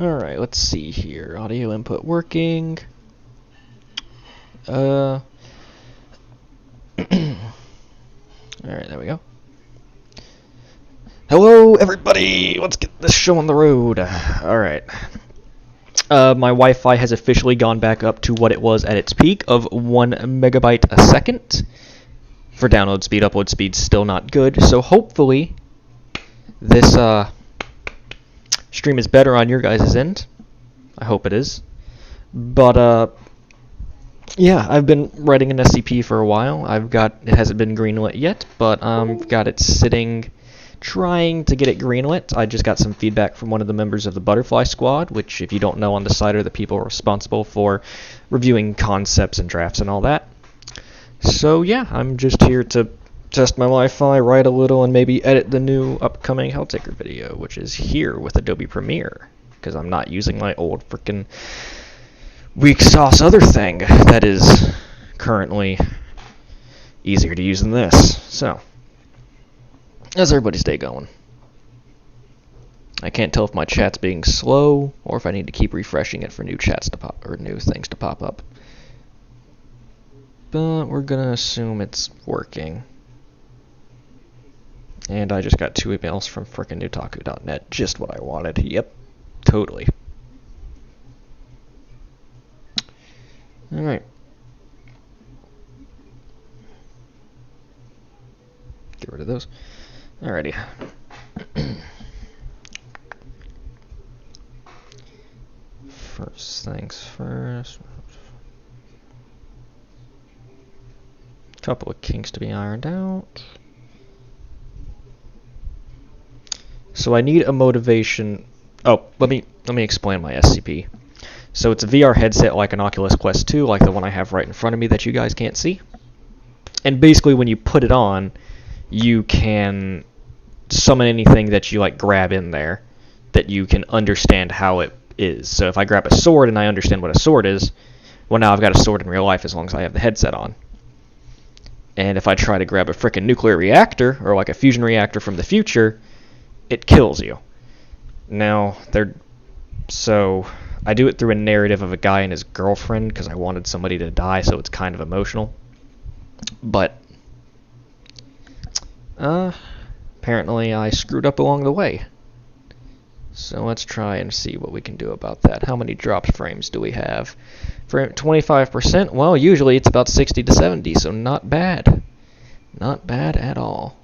Alright, let's see here. Audio input working. Alright, there we go. Hello, everybody! Let's get this show on the road. Alright. My Wi-Fi has officially gone back up to what it was at its peak of 1 megabyte a second. For download speed, upload speed still not good. So hopefully this stream is better on your guys' end. I hope it is. But yeah, I've been writing an SCP for a while. It hasn't been greenlit yet, but I've got it sitting, trying to get it greenlit. I just got some feedback from one of the members of the Butterfly Squad, which, if you don't know, on the site are the people responsible for reviewing concepts and drafts and all that. So yeah, I'm just here to test my Wi-Fi, write a little, and maybe edit the new upcoming Helltaker video, which is here with Adobe Premiere, because I'm not using my old frickin' weak sauce other thing that is currently easier to use than this. So, how's everybody's day going? I can't tell if my chat's being slow or if I need to keep refreshing it for new chats to pop or new things to pop up. But we're gonna assume it's working. And I just got 2 emails from frickin' Newtaku.net. Just what I wanted. Yep, totally. Alright. Get rid of those. Alrighty. First things first. Couple of kinks to be ironed out. So I need a motivation. Oh, let me explain my SCP. So it's a VR headset like an Oculus Quest 2, like the one I have right in front of me that you guys can't see. And basically when you put it on, you can summon anything that you like grab in there that you can understand how it is. So if I grab a sword and I understand what a sword is, well, now I've got a sword in real life as long as I have the headset on. And if I try to grab a frickin' nuclear reactor or like a fusion reactor from the future, it kills you. Now, so I do it through a narrative of a guy and his girlfriend because I wanted somebody to die, so it's kind of emotional. But apparently I screwed up along the way. So let's try and see what we can do about that. How many dropped frames do we have? For 25%? Well, usually it's about 60 to 70, so not bad. Not bad at all.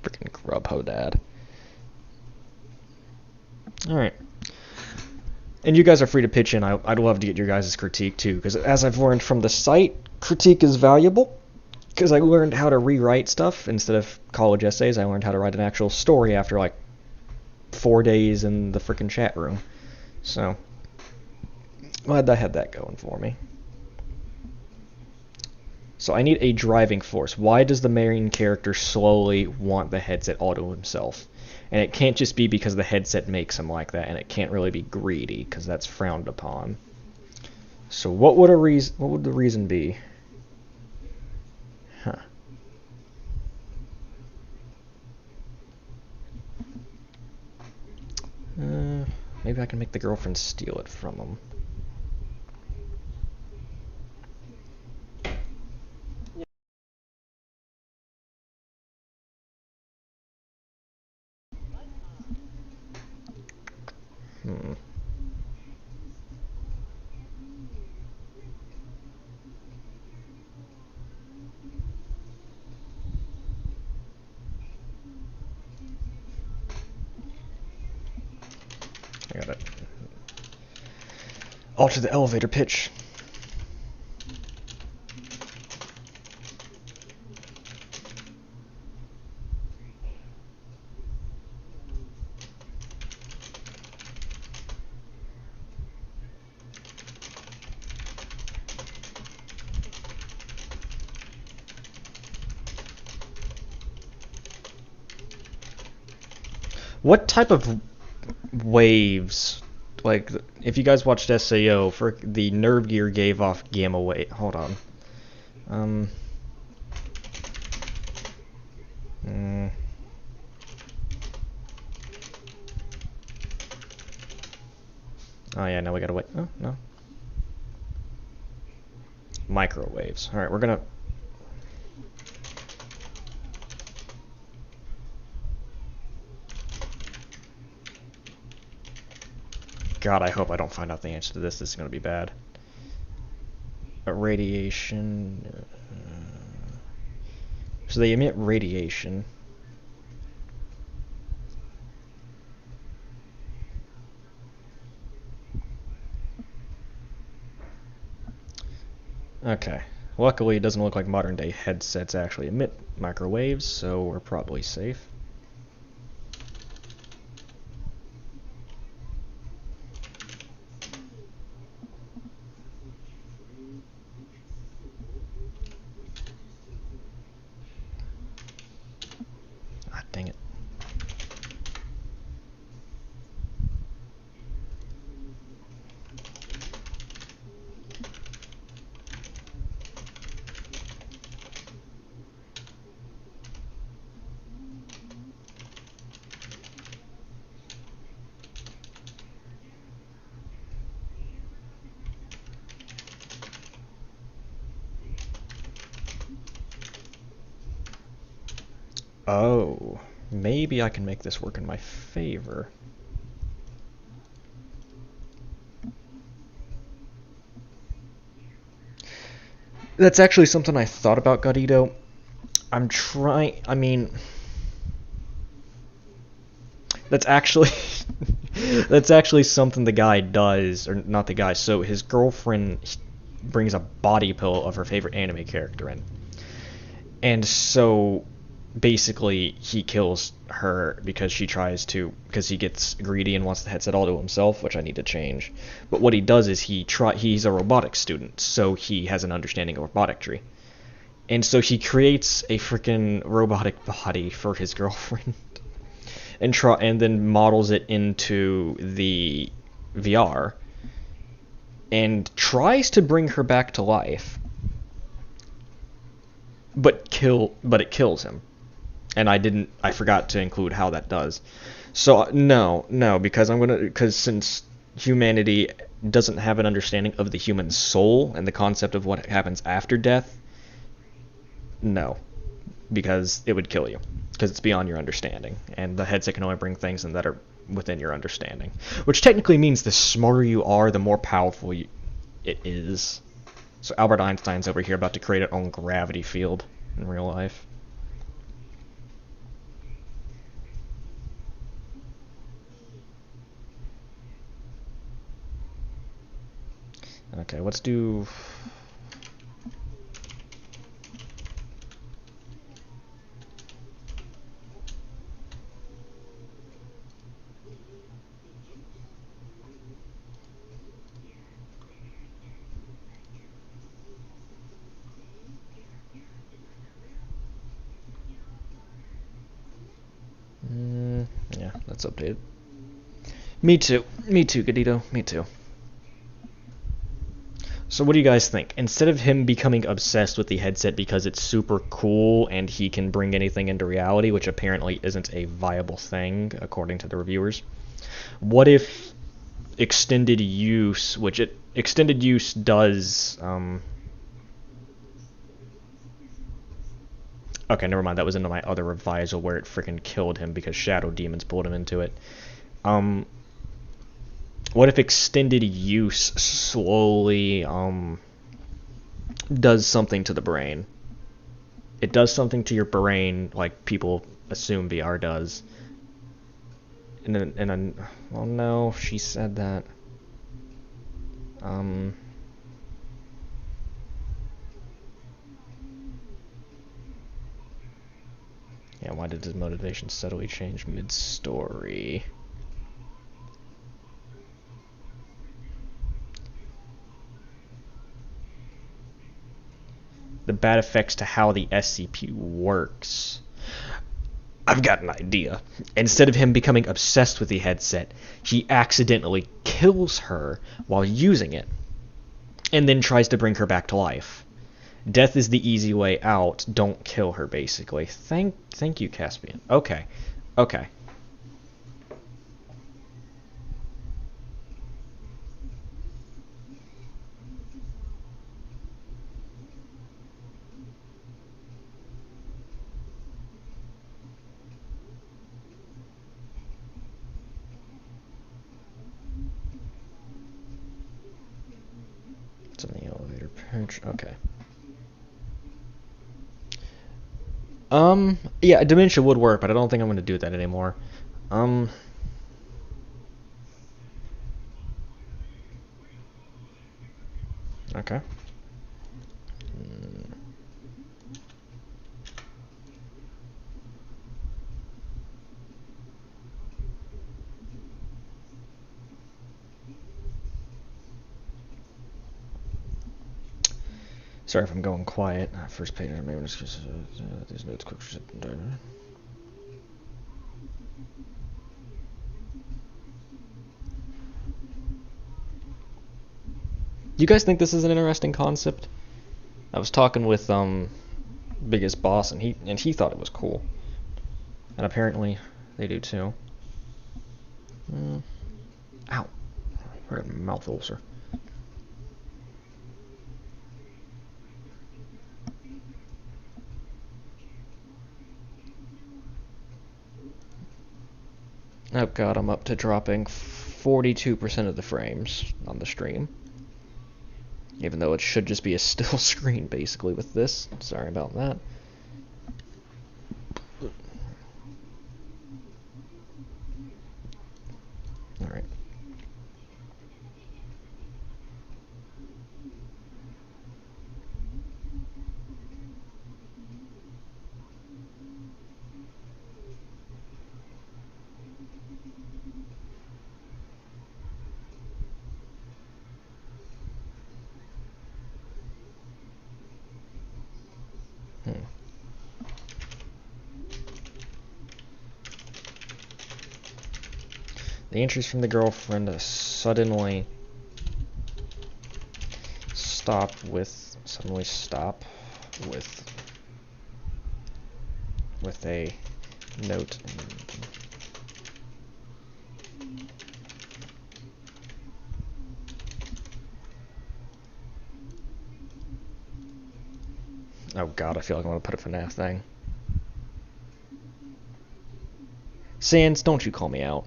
Freaking Grubho Dad. Alright. And you guys are free to pitch in. I'd love to get your guys' critique too, because as I've learned from the site, critique is valuable. Because I learned how to rewrite stuff instead of college essays. I learned how to write an actual story after like 4 days in the frickin' chat room. So, glad I had that going for me. So I need a driving force. Why does the main character slowly want the headset all to himself? And it can't just be because the headset makes him like that, and it can't really be greedy, because that's frowned upon. So what would the reason be? Huh. Maybe I can make the girlfriend steal it from him. I got it. Alter the elevator pitch. What type of waves Like, if you guys watched SAO, for the nerve gear gave off gamma wave. Hold on. Oh yeah, now we gotta wait. Oh, no. Microwaves. Alright, we're gonna... God, I hope I don't find out the answer to this. This is gonna be bad. Radiation... So they emit radiation. Okay. Luckily, it doesn't look like modern day headsets actually emit microwaves, so we're probably safe. Ah, dang it. Oh, maybe I can make this work in my favor. That's actually something I thought about, Godito. I'm trying... I mean... That's actually... that's actually something the guy does, or not the guy, so his girlfriend brings a body pillow of her favorite anime character in. And so... basically he kills her because she tries to, because he gets greedy and wants the headset all to himself, which I need to change. But what he does is he's a robotics student, so he has an understanding of roboticry. And so he creates a freaking robotic body for his girlfriend and then models it into the VR and tries to bring her back to life. But it kills him. And I forgot to include how that does. So no, because since humanity doesn't have an understanding of the human soul and the concept of what happens after death, no, because it would kill you, because it's beyond your understanding, and the headset can only bring things in that are within your understanding, which technically means the smarter you are, the more powerful it is. So Albert Einstein's over here about to create our own gravity field in real life. Okay, let's do... yeah, that's updated. Me too, Godito, me too. So what do you guys think? Instead of him becoming obsessed with the headset because it's super cool and he can bring anything into reality, which apparently isn't a viable thing according to the reviewers, what if extended use, extended use does... Okay, never mind, that was into my other revisal where it freaking killed him because shadow demons pulled him into it. What if extended use slowly does something to the brain? It does something to your brain, like people assume VR does. And then, well, no, she said that. Yeah, why did his motivation subtly change mid-story? The bad effects to how the SCP works. I've got an idea. Instead of him becoming obsessed with the headset, he accidentally kills her while using it, and then tries to bring her back to life. Death is the easy way out. Don't kill her, basically. Thank you, Caspian. Okay. Okay. It's in the elevator pitch. Okay. Yeah, dementia would work, but I don't think I'm going to do that anymore. Okay. Sorry if I'm going quiet. First page, maybe these notes quick. You guys think this is an interesting concept? I was talking with biggest boss, and he thought it was cool, and apparently they do too. Ow! I got a mouth ulcer. Oh god, I'm up to dropping 42% of the frames on the stream. Even though it should just be a still screen, basically, with this. Sorry about that. Alright. The entries from the girlfriend suddenly stop with a note. Oh god, I feel like I'm gonna put a FNAF thing. Sans, don't you call me out.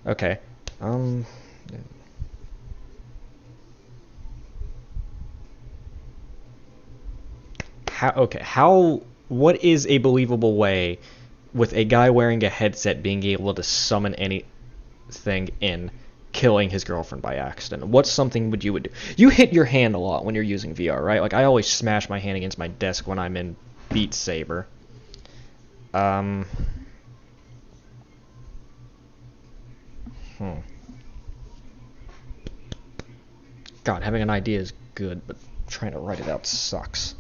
Okay. What is a believable way with a guy wearing a headset being able to summon anything in, killing his girlfriend by accident? What's something you would do? You hit your hand a lot when you're using VR, right? Like, I always smash my hand against my desk when I'm in Beat Saber. God, having an idea is good, but trying to write it out sucks.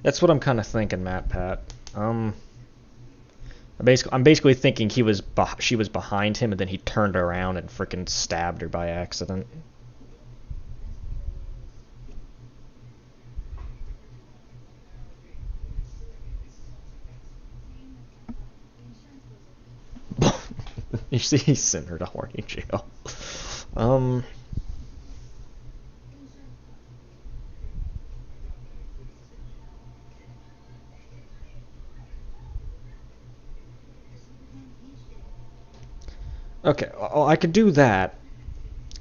That's what I'm kind of thinking, Matt Pat. I'm basically thinking she was behind him, and then he turned around and freaking stabbed her by accident. You see, he sent her to horny jail. Okay, well, I could do that,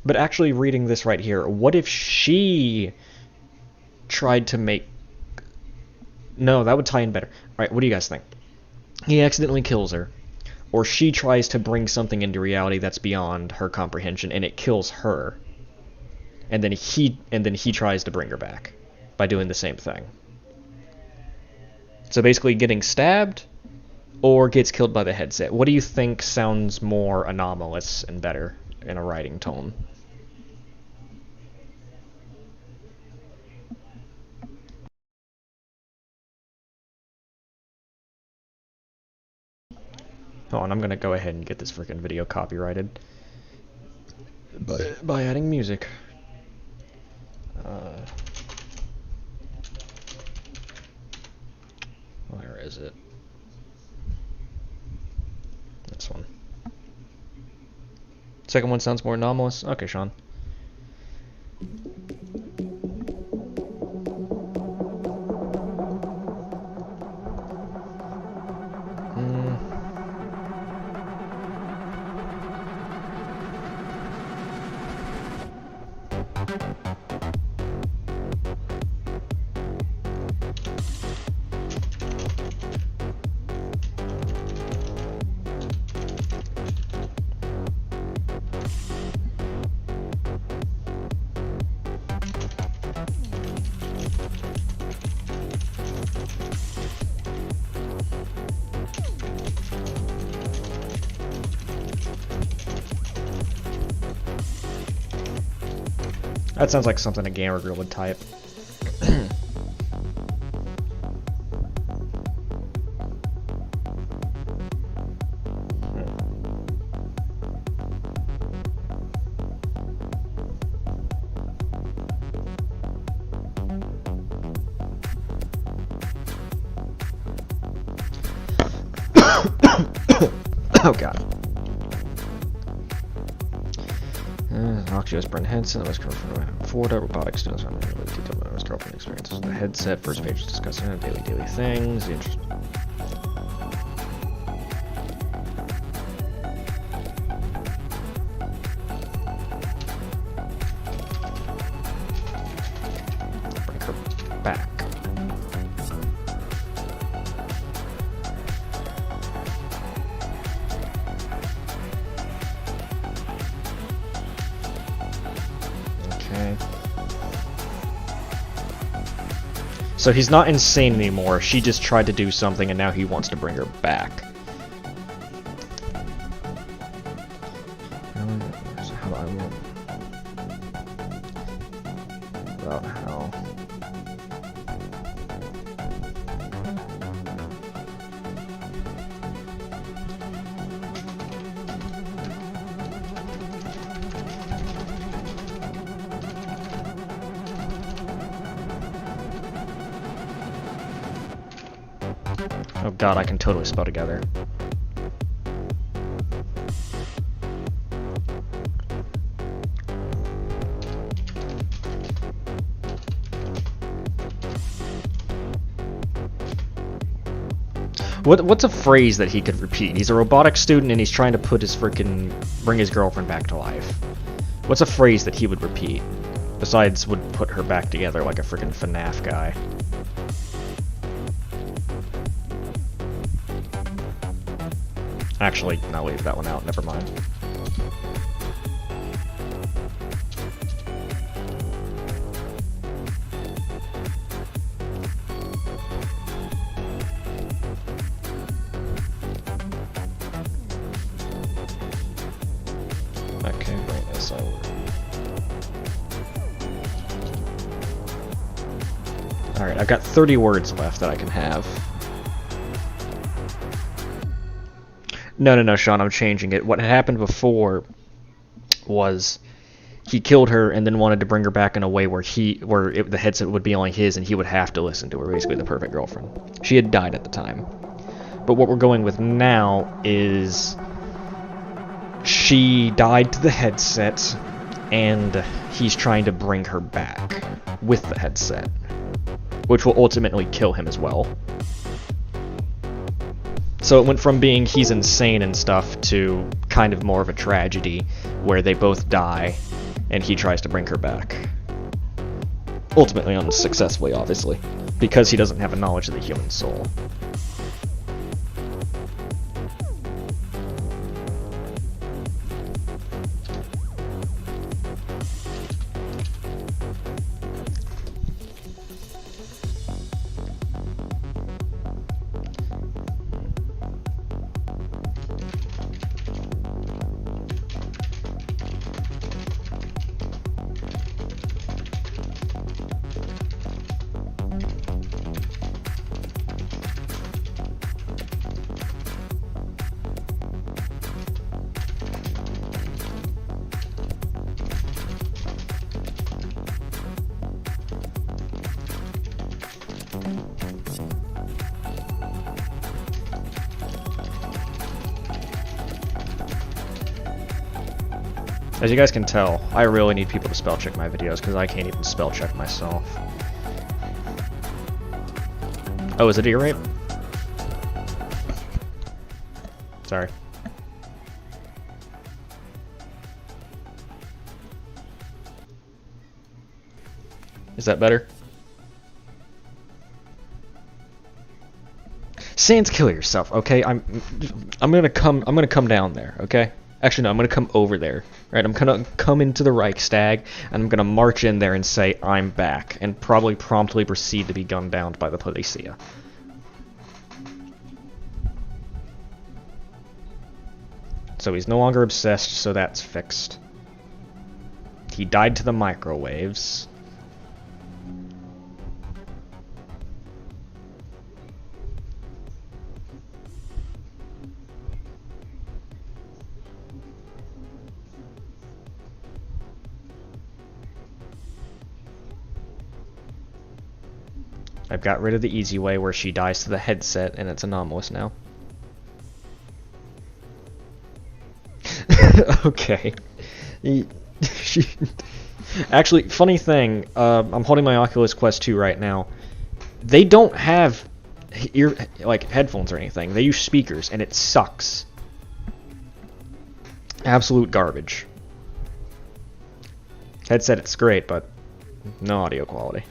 but actually reading this right here, what if she tried to make... No, that would tie in better. Alright, what do you guys think? He accidentally kills her, or she tries to bring something into reality that's beyond her comprehension, and it kills her, and then he tries to bring her back by doing the same thing. So basically getting stabbed, or gets killed by the headset. What do you think sounds more anomalous and better in a writing tone? Hold on, I'm gonna go ahead and get this freaking video copyrighted by adding music. Where is it? This one. Second one sounds more anomalous. Okay, Sean. That sounds like something a gamer girl would type. Oh god. Oculus Brent Henson, the West Girlfriend Florida, robotics students on really detailed about West Girlfriend experiences. The headset, first page discussing daily things. The interest. Bring her back. So he's not insane anymore, she just tried to do something and now he wants to bring her back. How do I want... About how... Oh god, I can totally spell together. What's a phrase that he could repeat? He's a robotics student and he's trying to bring his girlfriend back to life. What's a phrase that he would repeat? Besides, would put her back together like a freaking FNAF guy. Actually, I'll leave that one out, never mind. Okay, bring this over. Alright, I've got 30 words left that I can have. No, Sean, I'm changing it. What had happened before was he killed her and then wanted to bring her back in a way where the headset would be only his and he would have to listen to her, basically the perfect girlfriend. She had died at the time. But what we're going with now is she died to the headset and he's trying to bring her back with the headset, which will ultimately kill him as well. So it went from being he's insane and stuff to kind of more of a tragedy where they both die and he tries to bring her back. Ultimately unsuccessfully, obviously, because he doesn't have a knowledge of the human soul. As you guys can tell, I really need people to spell check my videos because I can't even spell check myself. Oh, is it ear rape? Sorry. Is that better? Sans, kill yourself, okay? I'm gonna come down there, okay? Actually, no, I'm gonna come over there. Right, I'm gonna come into the Reichstag, and I'm gonna march in there and say, I'm back, and probably promptly proceed to be gunned down by the Policia. So he's no longer obsessed, so that's fixed. He died to the microwaves. I've got rid of the easy way where she dies to the headset and it's anomalous now. Okay. Actually, funny thing, I'm holding my Oculus Quest 2 right now. They don't have headphones or anything. They use speakers and it sucks. Absolute garbage. Headset, it's great, but no audio quality.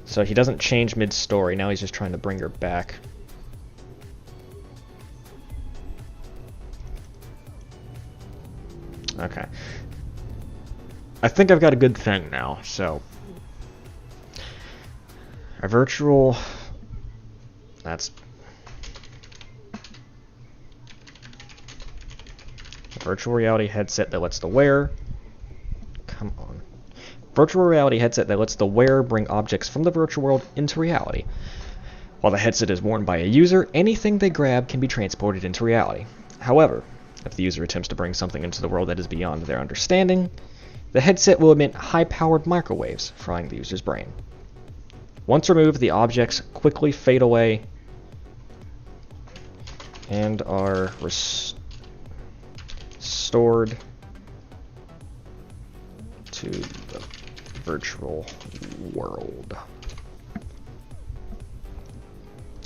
So he doesn't change mid-story, now he's just trying to bring her back. Okay. I think I've got a good thing now, so... A virtual... That's... A virtual reality headset that lets the wearer... Come on. Virtual reality headset that lets the wearer bring objects from the virtual world into reality. While the headset is worn by a user, anything they grab can be transported into reality. However, if the user attempts to bring something into the world that is beyond their understanding, the headset will emit high-powered microwaves, frying the user's brain. Once removed, the objects quickly fade away and are restored to the virtual world.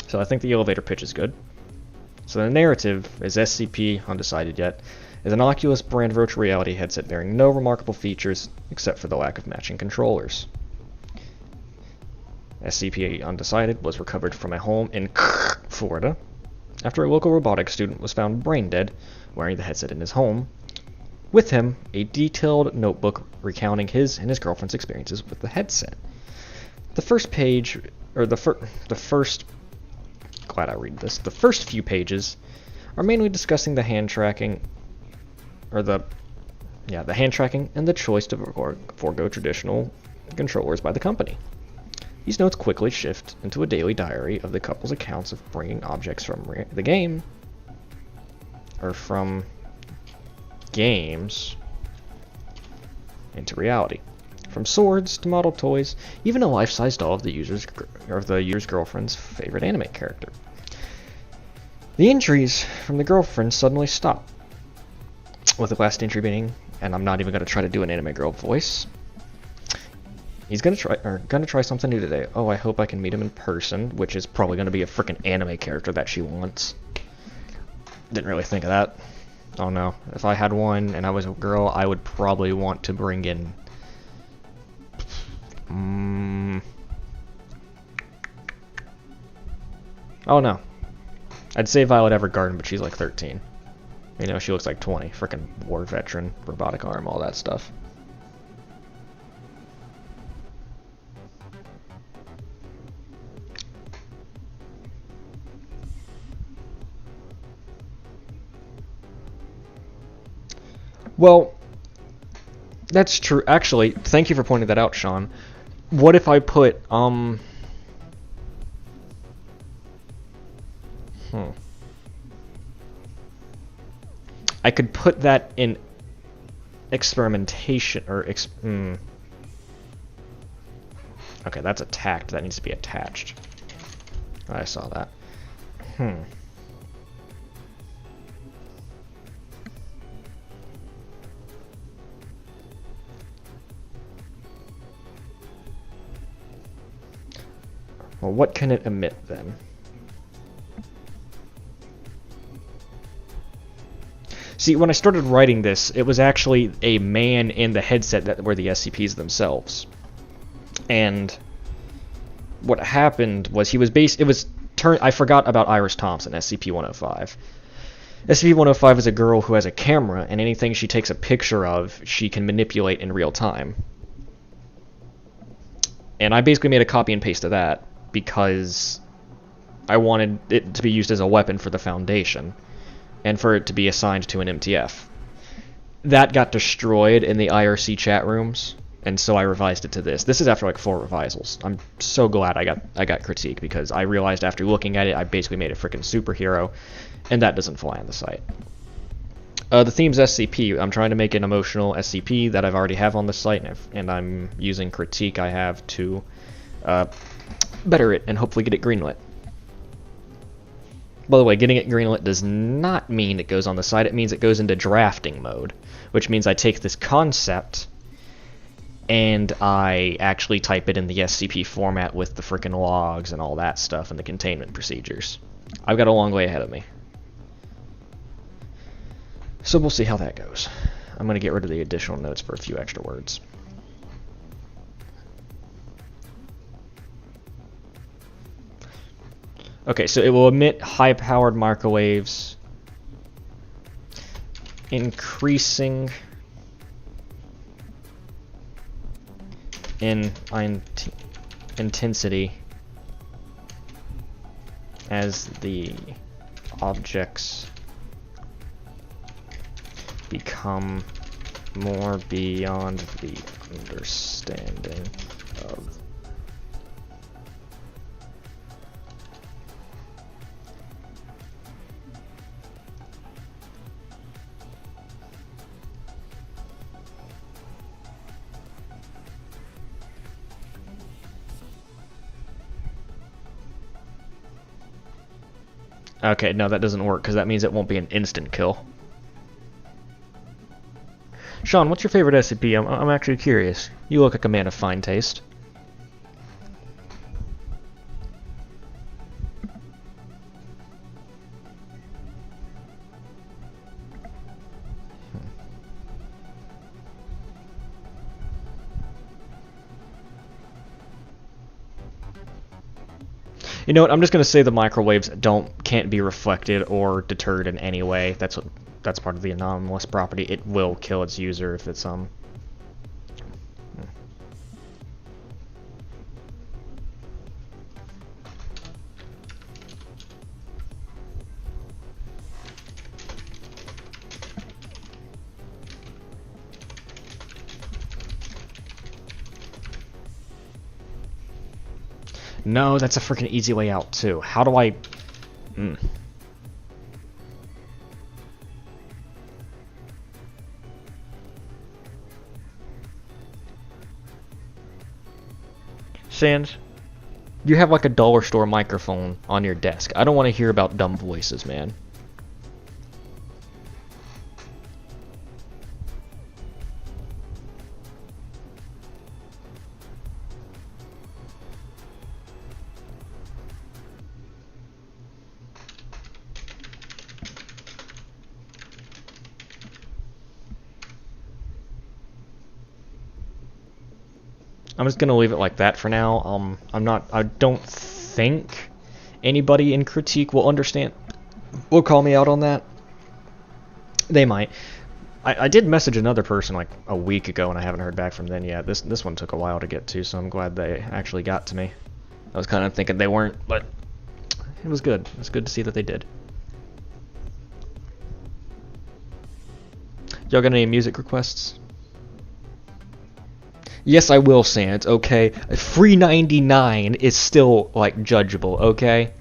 So I think the elevator pitch is good. So the narrative is SCP, undecided yet, is an Oculus brand virtual reality headset bearing no remarkable features except for the lack of matching controllers. SCP undecided was recovered from a home in Florida after a local robotics student was found brain dead wearing the headset in his home. With him, a detailed notebook recounting his and his girlfriend's experiences with the headset. The first page, or the first, glad I read this, the first few pages are mainly discussing the hand tracking, or the hand tracking and the choice to forego traditional controllers by the company. These notes quickly shift into a daily diary of the couple's accounts of bringing objects from the game, or from games, into reality. From swords to model toys, even a life-size doll of the user's girlfriend's favorite anime character. The entries from the girlfriend suddenly stop, with the last entry being, and I'm not even going to try to do an anime girl voice. He's gonna try something new today. Oh, I hope I can meet him in person, which is probably gonna be a freaking anime character that she wants. Didn't really think of that. Oh no, if I had one and I was a girl, I would probably want to bring in. Oh no, I'd say Violet Evergarden, but she's like 13. You know, she looks like 20. Freaking war veteran, robotic arm, all that stuff. Well, that's true. Actually, thank you for pointing that out, Sean. What if I put, I could put that in experimentation, or Okay, that's attacked. That needs to be attached. I saw that. Well, what can it emit then? See, when I started writing this, it was actually a man in the headset that were the SCPs themselves. And what happened was I forgot about Iris Thompson, SCP-105. SCP-105 is a girl who has a camera, and anything she takes a picture of, she can manipulate in real time. And I basically made a copy and paste of that, because I wanted it to be used as a weapon for the Foundation, and for it to be assigned to an MTF. That got destroyed in the IRC chat rooms, and so I revised it to this. This is after like 4 revisals. I'm so glad I got critique, because I realized after looking at it, I basically made a freaking superhero, and that doesn't fly on the site. The theme's SCP. I'm trying to make an emotional SCP that I've already have on the site, and I'm using critique I have to better it and hopefully get it greenlit. By the way, getting it greenlit does not mean it goes on the site. It means it goes into drafting mode, which means I take this concept and I actually type it in the SCP format with the frickin' logs and all that stuff and the containment procedures. I've got a long way ahead of me. So we'll see how that goes. I'm going to get rid of the additional notes for a few extra words. Okay, so it will emit high-powered microwaves, increasing in intensity as the objects become more beyond the understanding of. Okay, no, that doesn't work, because that means it won't be an instant kill. Sean, what's your favorite SCP? I'm actually curious. You look like a man of fine taste. You know what? I'm just gonna say the microwaves can't be reflected or deterred in any way. That's part of the anomalous property. It will kill its user if it's No, that's a freaking easy way out, too. How do I... Sans, you have like a dollar store microphone on your desk. I don't want to hear about dumb voices, man. I'm just gonna leave it like that for now. I don't think anybody in critique will understand, will call me out on that. They might. I did message another person like a week ago and I haven't heard back from them yet. This one took a while to get to, so I'm glad they actually got to me. I was kind of thinking they weren't, but it was good. It was good to see that they did. Y'all got any music requests? Yes, I will, Sans, okay? Free 99 is still, like, judgeable, okay?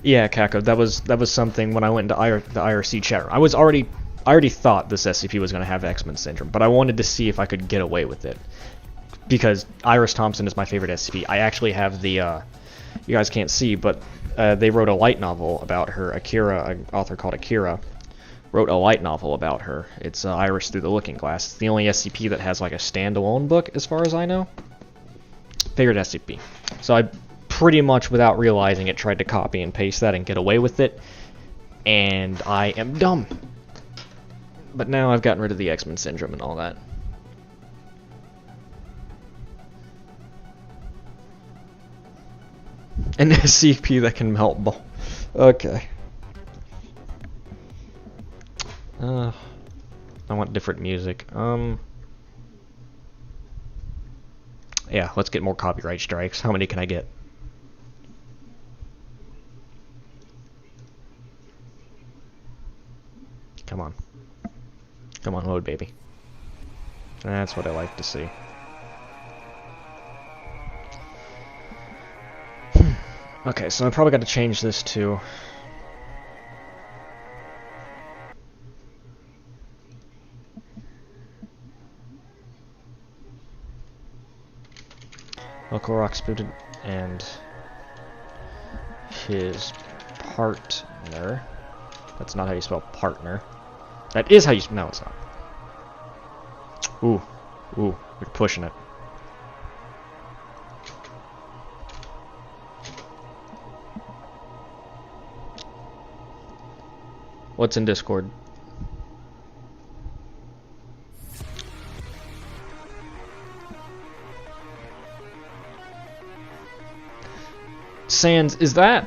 Yeah, Kako, that was something when I went into the IRC chat room. I already thought this SCP was going to have X-Men syndrome, but I wanted to see if I could get away with it. Because Iris Thompson is my favorite SCP. I actually have the, you guys can't see, but they wrote a light novel about her. Akira, an author called Akira, wrote a light novel about her. It's Iris Through the Looking Glass. It's the only SCP that has like a standalone book, as far as I know. Favorite SCP. So I pretty much, without realizing it, tried to copy and paste that and get away with it. And I am dumb. But now I've gotten rid of the X-Men syndrome and all that. An SCP that can melt ball. Okay. I want different music. Yeah, let's get more copyright strikes. How many can I get? Come on. Come on, load, baby. That's what I like to see. Okay, so I probably got to change this to... Local Rock Spooted and his partner. That's not how you spell partner. That is how you... No, it's not. Ooh. Ooh, you're pushing it. What's in Discord? Sans, is that...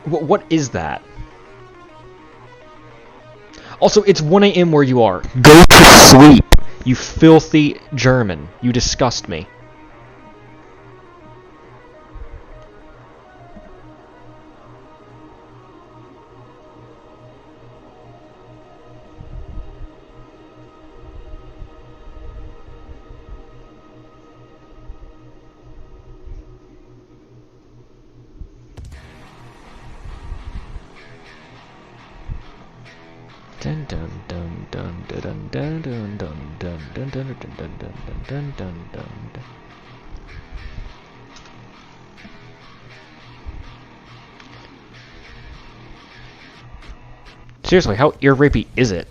What is that? Also, it's 1 AM where you are. Go to sleep, you filthy German. You disgust me. Dun dun dun dun dun dun dun dun dun dun dun dun dun dun dun dun dun. Seriously, how ear rapey is it?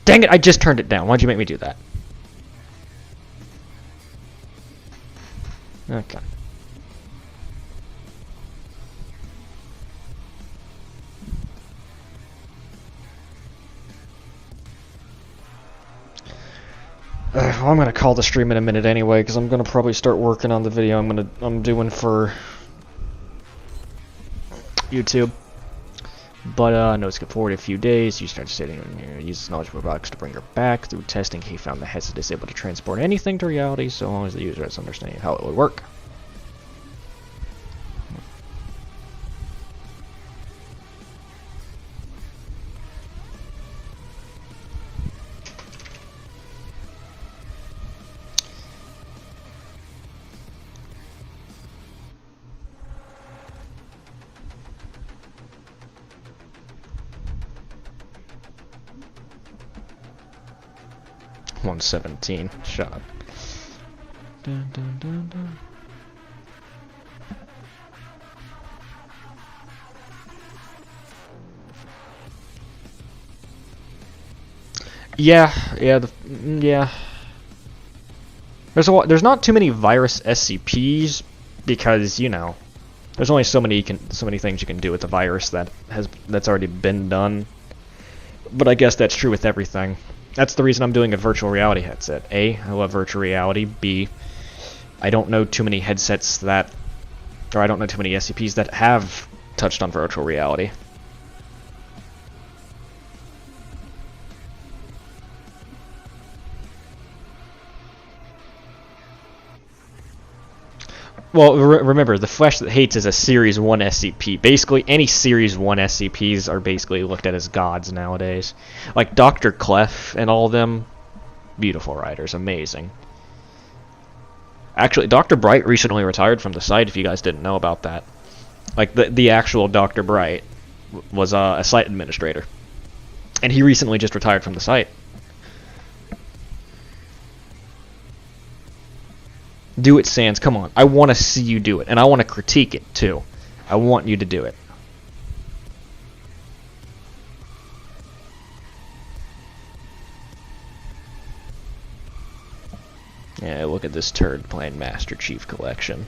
Dang it, I just turned it down. Why'd you make me do that? Okay. Well, I'm gonna call the stream in a minute anyway, because I'm gonna probably start working on the video I'm doing for YouTube. But no, skip forward a few days. You start stating use knowledge robotics to bring her back. Through testing, he found the headset is able to transport anything to reality, so long as the user has understanding of how it would work. $117. Shut up. Dun, dun, dun, dun. Yeah. There's not too many virus SCPs because, you know, there's only so many things you can do with the virus that's already been done. But I guess that's true with everything. That's the reason I'm doing a virtual reality headset. A, I love virtual reality. B, I don't know too many headsets or I don't know too many SCPs that have touched on virtual reality. Well, remember, the Flesh That Hates is a Series 1 SCP. Basically, any Series 1 SCPs are basically looked at as gods nowadays. Like Dr. Clef and all of them, beautiful writers, amazing. Actually, Dr. Bright recently retired from the site, if you guys didn't know about that. Like, the actual Dr. Bright was a site administrator. And he recently just retired from the site. Do it, Sans. Come on. I want to see you do it. And I want to critique it, too. I want you to do it. Yeah, look at this turd playing Master Chief Collection.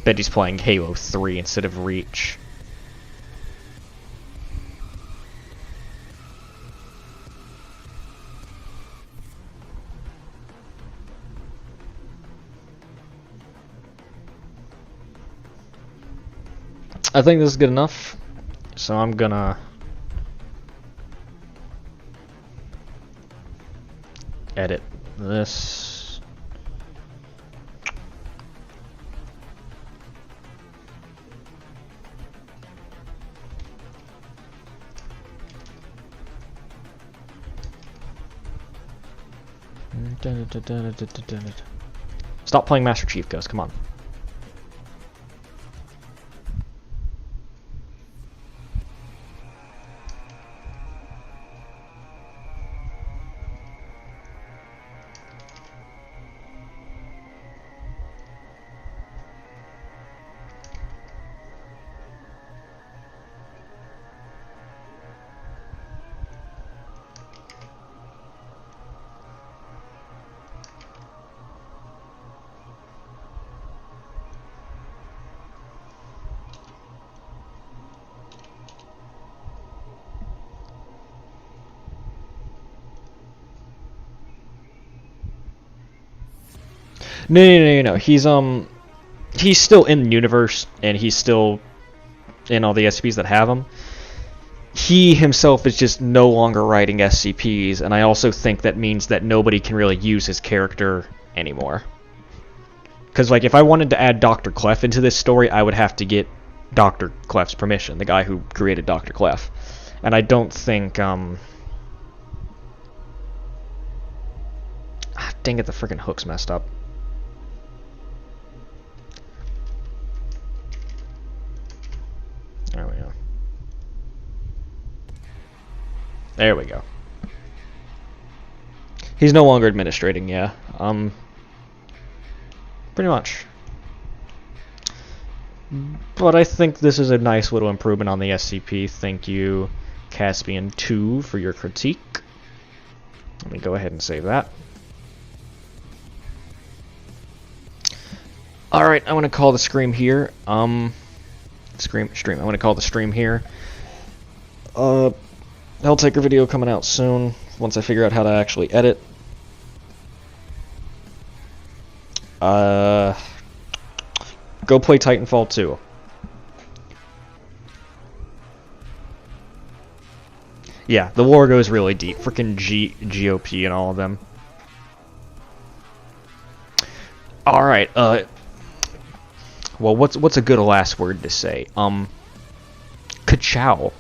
Bet he's playing Halo 3 instead of Reach. I think this is good enough, so I'm gonna edit this. Stop playing Master Chief, Ghost, come on. No. He's still in the universe, and he's still in all the SCPs that have him. He himself is just no longer writing SCPs, and I also think that means that nobody can really use his character anymore. Because, like, if I wanted to add Dr. Clef into this story, I would have to get Dr. Clef's permission, the guy who created Dr. Clef. And I don't think, dang it, the freaking hook's messed up. There we go. There we go. He's no longer administrating, yeah. Pretty much. But I think this is a nice little improvement on the SCP. Thank you, Caspian2, for your critique. Let me go ahead and save that. Alright, I want to call the stream here. Stream. I want to call the stream here. Helltaker video coming out soon, once I figure out how to actually edit. Go play Titanfall 2. Yeah, the lore goes really deep. Freaking GOP and all of them. Alright, well, what's a good last word to say? Ka-chow.